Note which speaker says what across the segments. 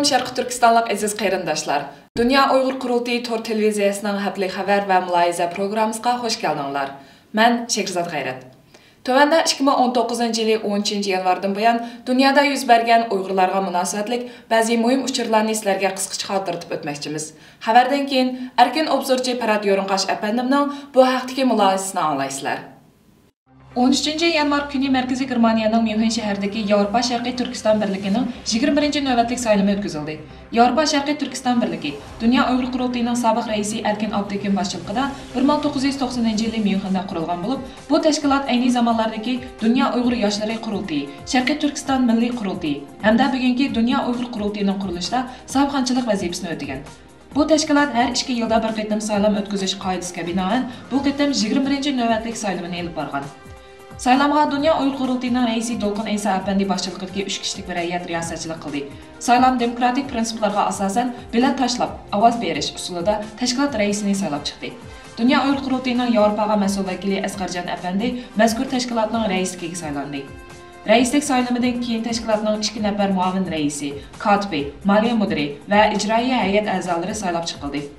Speaker 1: Salam Şərqi Türkistanlıq əziz qayrindaşlar. Dünya Uyğur Qurultayı Tor televiziyasının haftalık xəbər və mülahizə proqramımızға xoş gəldinizlər. Mən Şəkrizat Qayrat. Tövəndə 2019 yılı 13 yanvardan buyan dünyada yüz bergen Uyğurlarga münasibətlik bəzi mühim uçurlarını sizlərə qısqaça xatırlatıb ötməkçimiz. Xəbərdən keyin Erkin Obzorçu Parat Yorunqaş əpəndimnin bu haqdakı mülahizəsini anlaysızlar. 13 yanvar günü Mərkəzi Germaniyanın Münhen şəhərindəki Avropa Şərqi Türkistan Birliğinin 21-ci növbətlik sayılımı ötküzüldü. Avropa Şərqi Türkistan Birliği, Dünya Uyğur Qurultayının sabiq rəisi Erkin Abdəkin başçılığında 1990-cı ildə Münhenda qurulğan olub, bu təşkilat eyni zamanlardakı Dünya Uyğur Yaşları Qurultayı, Şərqi Türkistan Milli Qurultayı, həm də bugünkü Dünya Uyğur Qurultayının quruluşda sahibxançılıq vəzifəsini ötəgən. Bu təşkilat hər 2 yılda bir qitim saylam ötküzüş qaydasına binaən bu qitim 21-ci növbətlik sayılımını elib barğan. Saylamğa Dünya Uyğur Qurultayının rəisi Dolqun İsa Əfəndi başçılığındakı 3 kişilik bir heyət riyasətçilik qıldı. Saylam demokratik prinsiplərə əsasən bilet taşlab, avaz beriş üsulunda təşkilat rəisini saylab çıxdı. Dünya Uyğur Qurultayının Avropağa məsul vəkili Əsqərcan Əfəndi məzkur təşkilatın rəisliyi saylandı. Rəislik sayılımından keyin təşkilatın 2 nəfər muavin rəisi, katibi, maliyyə müdiri və icraiyyə heyət əzaları saylab çıxıldı.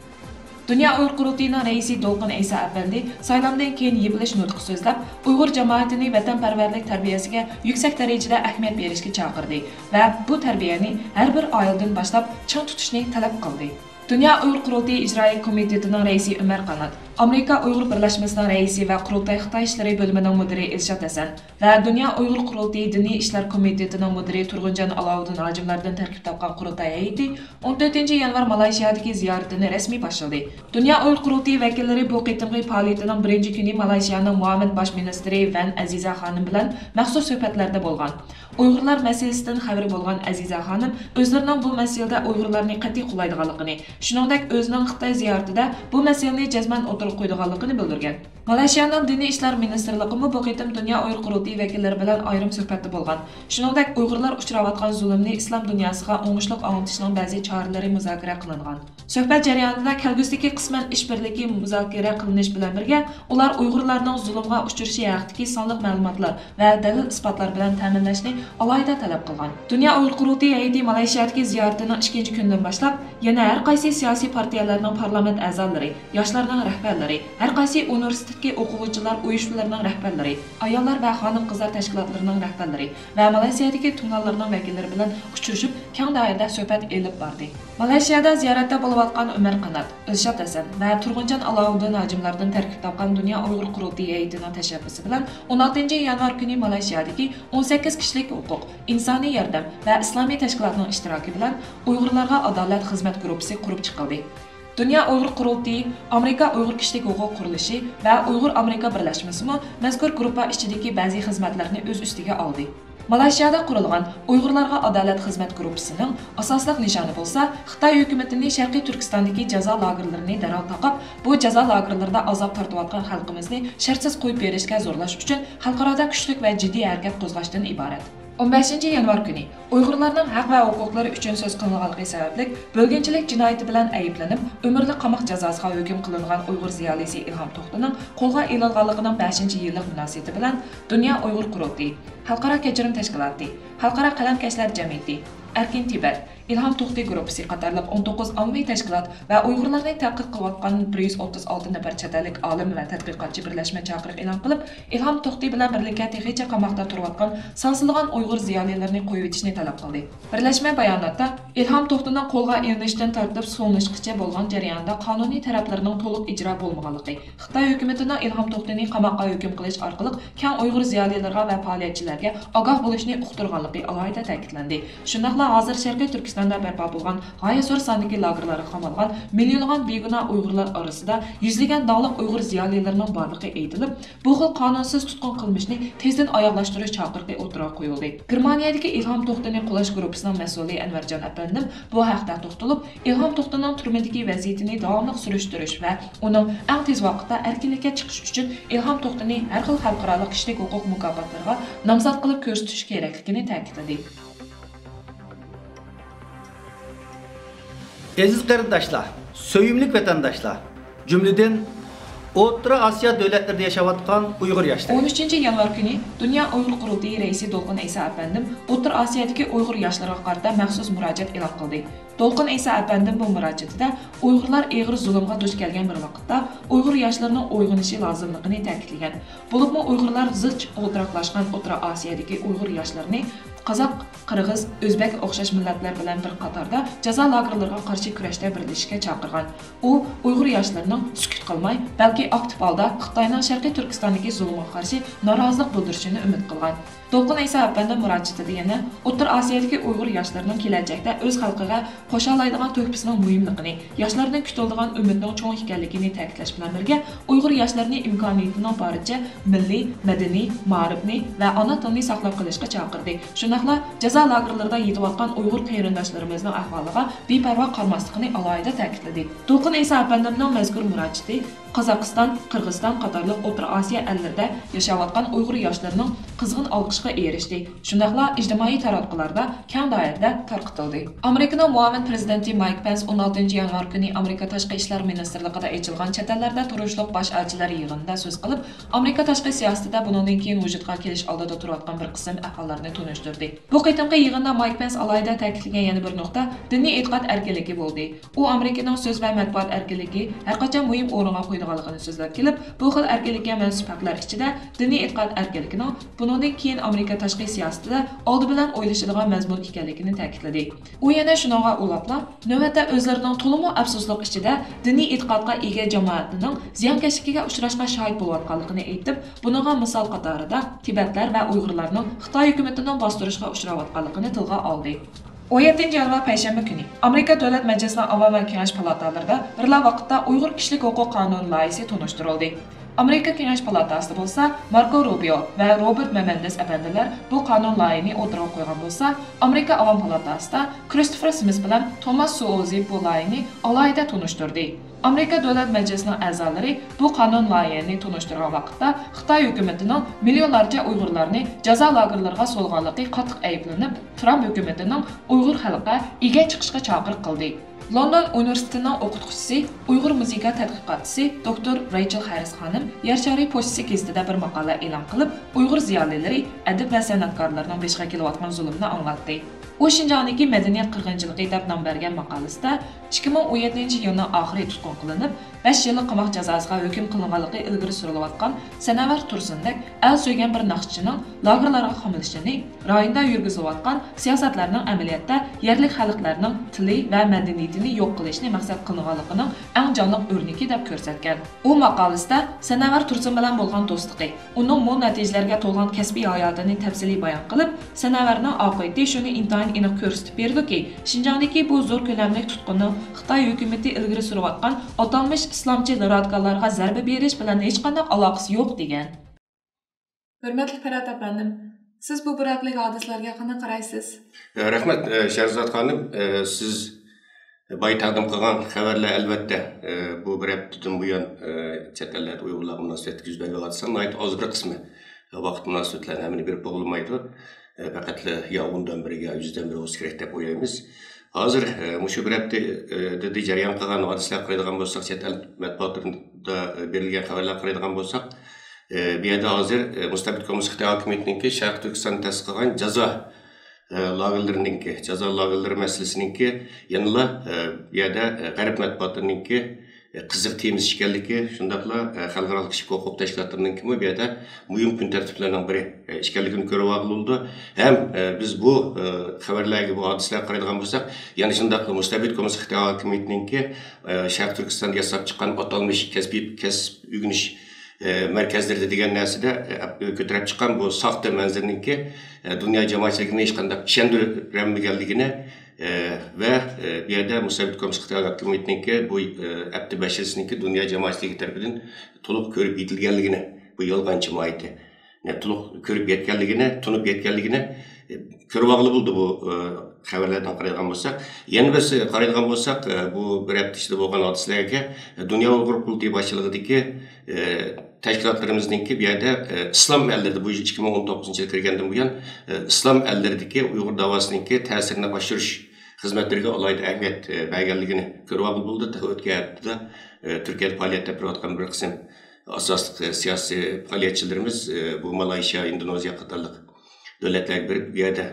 Speaker 1: Dünya Uyğur Qurultayının rəisi Dolqun İsa Əfəndi saylamdan keyin yığılış nutqu sözləb, Uyğur cəmaətini vətənpərvərlik tərbiyəsiga yüksək dərəcədə əhəmiyyət verishə çağırdı və bu tərbiyəni hər bir ayıldan başlap çın tutuşni tələb qıldı. Dünya Uyğur Qurultayı İcraiyyə Komitetinin rəisi Ömər Qanat, Amerika Uyğur Birləşməsinin rəisi və Qurultay Xitay İşləri bölümünün müdiri Elşad Həsən və Dünya Uyğur Qurultayı Dini İşlər Komitetinin müdiri Turğuncan Alavudin hacimlərdən tərkib tapqan Qurultay heyəti 14 yanvar Malayziyadakı ziyarətini rəsmi başladı. Dünya Uyğur Qurultayı vəkilləri bu qitimki fəaliyyətinin birinci günü Malayziyanın muavin baş ministri Vən Əzizə xanım bilan məxsus söhbətlərdə bolğan. Uyğurlar məsələsindən xəbəri bolğan Əzizə xanım özlərinin bu məsələdə Uyğurlarını qəti qolaydıqlarını, shuningdek özünün Xitay ziyarətində bu məsələni cəzmən oturub qoyduğanlığını bildirgan. Malayziyanın Dini İşlər Ministerliyi bu qitim Dünya Uyğur Qurultayı vəkilləri bilan ayrım söhbətdə bolğan. Shuningdek Uyğurlar uçrayotgan zulmni İslam dünyasıga oңushliq anlatishning ba'zi choralari muzokara qilingan. Söhbət jarayonida kelgusdagi qisman ish birligi muzokara qilinish bilan birga ular Uyğurlarning zulmga uchrashi haqidagi sonliq ma'lumotlar va dalil isbotlar bilan ta'minlashni alayda talab qilgan. Dünya Uyğur Qurultayı heyəti Malayziyadagi ziyaratining 2-ci kundan boshlab yana har qaysi siyosiy partiyalarning parlament a'zolari, yoshlarning rahbarlari, har qaysi universitetdagi o'quvchilar uyushmalarining rahbarlari, ayollar va xonim-qizlar tashkilotlarining rahbarlari va Malayziyadagi tumanlarning vakillari bilan uchrashib, keng doirada suhbat elib bordi. Malayziyada ziyoratda bo'layotgan Ömər Qanat, Elşad Həsən və Turğuncan Alavudin hacimlərdən tərkib tapqan Dünya Uyğur Qurultayı heyətinin təşəbbüsü bilan 16 yanvar günü Malayziyadakı 18 kişilik hüquq, insani yordam və İslami təşkilatının iştirakı bilan Uyğurlarga adalet xizmət qrupusu qurub çıxıldı. Dünya Uyğur Qurultayı, Amerika Uyğur Kişilik Hüquq Quruluşu və Uyğur Amerika Birləşməsi məzkur qrupa işçidəki bəzi xizmətlərini öz üstüge aldı. Malayziyada qurulğan Uyğurlarga adalet xizmət qrupusunun asaslıq nişanı bolsa, Xitay hökumətinin Şərqi Türkistandakı cəza lagerlərini dərhal taqab, bu cəza lagerlərdə azab tartıbatqan xalqımızı şərtsiz qoyub verishə zorlaş üçün xalqarada güclük və ciddi hərəkət qozğaşdan ibarət. 15 yanvar günü Uyğurlarning haq və hüquqları üçün söz qılınğanlığı səbəblik bölgünçilik cinayəti bilan ayıplanıb, ömürlük qamaq cəzasına hökm qılınğan Uyğur ziyalisi İlham Toxtuning qo'lga ilinganligining 5-yillik münasibəti bilan Dünya Uyğur Qurultayı, Xalqaro Kechirim Tashkiloti, Xalqaro Qalamkashlar Jamiyati, Erkin Tibet, İlham Toxtuy Qrupusu qatarlıq 19 ommaviy tashkilot və Uyğurlarni tədqiq qilayotgan 136 nəfər chet ellik olim və tədqiqatçı birləşmə çağırıb e'lon qilib, İlham Toxtuy bilan birlikdə texnicha qamoqda turayotgan sansızlagan Uyğur ziyolilarini qo'yib etishni talab qildi. Birləşmə bayonotda İlham Toxtuning qo'lga ilinishdan tortib so'nishgacha bo'lgan jarayonda qonuniy taraflarning to'liq ijro bo'lmaganligi, Xitoy hukumatining İlham Toxtuyni qamoqqa hukm qilish orqali keng Uyğur ziyolilarga va faoliyatchilarga ogoh bo'lishni uqtirganligi alohida ta'kidlandi. Shundaqla hozir Sharqiy Turkistonda barpo bo'lgan g'oyat zo'r sondagi lagerlarga qamalgan millionlab begunoh Uyg'urlar orasida yuzlagan dog'liq Uyg'ur ziyolilarining borligi aytilib, bu xil qonunsiz tutqun qilmishni tezdan oyoqlashtirish chaqiriqi o'tirib qo'yildi. Germaniyadagi İlham Toxtuyni qo'llash guruhining mas'uli Anvarjon Apandim bu haqda to'xtalib, İlham Toxtuyning turmadagi vaziyatini davomli surishtirish va uning eng tez vaqtda erkinlikka chiqish uchun İlham Toxtuyni har xil xalqaro kishilik huquq mukofotlariga nomzod qilib ko'rsatish kerakligini ta'kidladi.
Speaker 2: Aziz qarindoshlar, söyümlük vatandaşlar, cümleden O'rta Osiyo davlatlarida yashayotgan Uyg'ur yoshlari.
Speaker 1: 13 yanvar kuni Dünya Uyg'ur qurultiyi raisi Dolqin Isa apandim O'rta Osiyodagi Uyg'ur yoshlariga qarata maxsus murojaat e'lon qildi. Dolqin Isa apandim bu murojaatida Uyg'urlar og'ir zulmga duch kelgan bir vaqtda Uyg'ur yoshlarining uyg'onishi lozimligini ta'kidlagan. Bo'libmi Uyg'urlar zich o'ltiraqlashgan O'rta Osiyodagi Uyg'ur yoshlarini Qozoq, Qirg'iz, O'zbek o'xshash millatlar bilan bir qatorda jazo lagerlariga qarshi kurashda birlashishga chaqirgan. U Uyg'ur yoshlarining sukut qilmay, balki aktiv holda Xitoyning Sharqiy Turkistondagi zulmga qarshi norozilik bildirishini umid qilgan. Dolqin Isa apandim murojaatida yana O'rta Osiyodagi Uyg'ur yoshlarining kelajakda o'z xalqiga qo'sha oladigan to'kpisining muhimligini, yoshlarning kutiladigan umidning cho'ng ekanligini ta'kidlash bilan birga Uyg'ur yoshlarining imkoniyatining boricha milliy, madaniy, ma'rifni va ona tilini saqlab qolishga chaqirdi. Shunaqla jazo lagerlarida yetayotgan Uyg'ur qarindoshlarimizning ahvoliga beparvo qolmasligini alohida ta'kidladi. Dolqin Isa apandimning mazkur murojaati Qozog'iston, Qirg'iziston qatorliq O'rta Osiyo ellarida yashayotgan Uyg'ur yoshlarining qizg'in olqishga erishdi. Shundaqla ijtimoiy taratqularda keng doirada tarqatildi. Amerikaning muavin prezidenti Mike Pence 16 yanvar kuni Amerika tashqi ishlar ministrligida ochilgan chet ellarda turishliq bosh elchilar yig'inida so'z qilib, Amerika tashqi siyosatida bundan keyin vujudga kelish oldida turayotgan bir qism ahvollarni tunishtirdi. Bu qitimqi yig'inda Mike Pence alohida ta'kidlagan yana bir nuqta diniy e'tiqod erkinligi bo'ldi. U Amerikaning so'z va matbuot erkinligi har qachon muhim o'ringa qo'yilganligini so'zlab kelib, bu xil erkinlikka mansub haqlar ichida diniy e'tiqod erkinligining bundan keyin Amerika tashqi siyosatida oldi bilan o'ylashadigan mazmun ekanligini ta'kidladi. U yana shunga ulabla, navbatda o'zlarining to'liq afsuslik ichida diniy e'tiqodga ega jamoatining ziyonkashligiga uchrashga shohid bo'layotganligini aytib, bunga misol qatorida Tibetlar va Uyg'urlarning Xitoy hukumatining bostirishga uchrayotganligini tilga oldi. 17 yanvar payshanba kuni Amerika Davlat Majlisining Avval Kengash palatalarida birla vaqtda Uyg'ur kishilik huquq qonuni loyihasi tunishtirildi. Amerika Kengash palatasida bo'lsa, Marco Rubio va Robert Menendez apandilar bu qonun loyihasini o'tirib qo'ygan bo'lsa, Amerika Avam palatasida Christopher Smith bilan Thomas Suozzi bu loyihani alohida tunishtirdi. Amerika Davlat Majlisining a'zolari bu qonun loyihasini tunishtirgan vaqtda Xitoy hukumatining millionlarcha Uyg'urlarni jazo lagerlariga solganligi qattiq ayblanib, Trump hukumatining Uyg'ur xalqiga ega chiqishga chaqiriq qildi. London Universitetining o'qituvchisi, Uyg'ur musiqa tadqiqotchisi Dr. Rachel Harris xonim Yarshari pochtasi gazetida bir maqola e'lon qilib, Uyg'ur ziyolilari, adib va san'atkorlarning beshga kelayotgan zulmni anglatdi. U Shinjongdagi madaniyat qirg'inchiligi deb nom bergan maqolasida 2017-yilning oxiri tutqun qilinib, 5 yillik qamoq jazosiga hukm qilinganligi ilgari surilayotgan Sanavar Tursundek el so'ygan bir naqshchining lagerlarga qamilishini, rayonda yurgizilayotgan siyosatlarning amaliyotda yerlik xalqlarning tili va madaniyatini yo'q qilishni maqsad qilganligining eng jonliq o'rniki deb ko'rsatgan. U maqolasida Sanavar Tursun bilan bo'lgan do'stligi, uning mo'l natijalarga to'lgan kasbiy hayotini tafsiliy bayon qilib, Sanavarning oqibati shuni intayin aniq ko'rsatib berdiki, Shinjongdagi bu zo'r ko'lamli tutqunni Xitoy hukumati ilgari surayotgan atalmish islomchi radikallarga zarba berish bilan hech qanday aloqasi yo'q degan. Hurmatli Farhat apandim, siz bu buraklik hodisalarga qanday qaraysiz?
Speaker 3: Rahmat Shahzod xonim, siz boy taqdim qilgan xabarlar albatta bu bir haftadan buyon chet ellarda Uyg'urlar munosabatga yuz bergan hodisalar oz bir qismi vaqt munosabatlarni hamini berib bo'lmaydi. Faqat ya undan biriga 100dan biri o'z kerak deb o'ylaymiz. Hozir mushu bir haftada jarayon qilgan hodisalar qaraydigan bo'lsak, chet el matbuotida berilgan xabarlar qaraydigan bo'lsak, bu yerda hozir mustabid kommunist Xitoy hukumatiniki Sharq Turkiston tasdiqlagan jazo lagerlari masalasiniki yanıla bu yerda g'arb matbuotininki qiziq temiz ekanligi, shundaqla xalqaro kishilik huquq tashkilotlarining kimi bu yerda muhim kun tartiblarining biri ekanligini ko'rib oldi. Ham biz bu xabarlarga, bu hodisalarga qaraydigan bo'lsak, yana shundaqla mustabid kommunist Xitoy hukumatiningki Sharq Turkistonda yasab chiqqan atalmish kasb o'rganish markazlarida degan narsada ko'tarib chiqqan bu soxta manzilninki dunyo jamoatchiligini hech qanday ishontirmaganligini ve bir yerde musabit komşu Xitoy hukumatiniki bu abdi bashirisniki dunyo jamoatchiligi tarafidan to'liq ko'rib yetilganligini, bu yolg'onchi moiti to'liq ko'rib yetganligini, tunib yetganligini ko'rib olib bo'ldi bu xabarlardan qaraydigan bo'lsak. Yana biz qaraydigan bo'lsak, bu bir hafta ichida bo'lgan hodisalarga dunyo Uyg'ur qurultiyi boshchiligidagi tashkilotlarimizningki bu yerda islom ellarida bu 2019-yil kirgandan buyon islom ellaridagi Uyg'ur davosiningki ta'sirini oshirish xizmatlariga alohida ahamiyat berganligini ko'rib olib bo'ldi. O'tgan haftada Turkiyada faoliyat olib bir qism asosli siyosiy faoliyatchilarimiz bu Malayziya, Indoneziya qatorliq davlatlarga berib, bu yerda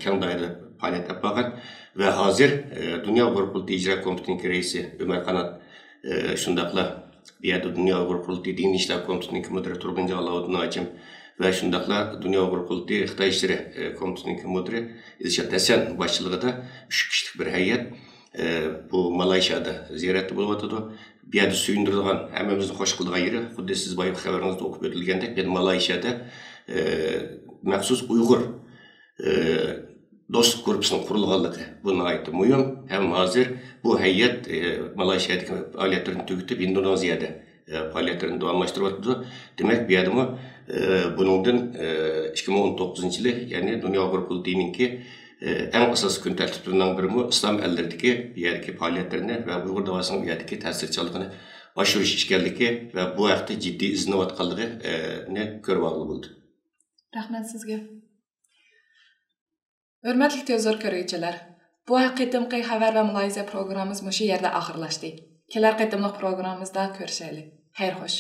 Speaker 3: keng doirada faoliyat olib borgan va hozir Dunyo Uyg'ur qurultiyi ijro komitetining raisi Umar Qanot shundaqla bu yerda Dunyo Uyg'ur qurultiyi diniy ishlar komitetining mudiri Turg'unjon Alauddin Hojim va shundaqla Dunyo Uyg'ur qurultiyi Xitoy ishlari komitetining mudiri Ilshod Hasan boshchiligida 3 kishilik bir hay'at bu Malayziyada ziyoratda bo'lyotdi. Bu yerda suyundirilgan, hammamizni xush qildigan yeri, xuddi siz boya xabaringizda o'qib o'tilgandek, Malayziyada maxsus Uyg'ur do'stlik guruhining qurilganligi bu nihoyatda muhim. Ham hozir bu hay'at Malayziyadagi faoliyatlarini tugatib, Indoneziyada faoliyatlarini davomlashtiryapti. Demak, bu yerda buningdan 2019-yili, ya'ni Dunyo Uyg'ur qurultiyiningki eng asosiy kun tartiblarining biri islom elleridagi bu yerdagi faoliyatlarini va Uyg'ur davosining bu yerdagi ta'sirchanligini oshirish ekanligi va bu haqda jiddiy izlanayotganligini ko'rib olib bo'ldi.
Speaker 1: Rahmat sizga. Hurmatli tezor ko'ruvchilar, bu qitimqi xabar va mulohaza programmamiz shu yerda oxirlashdi. Kelar qitimliq programmamizda ko'rishaylik. Xayr xo'sh.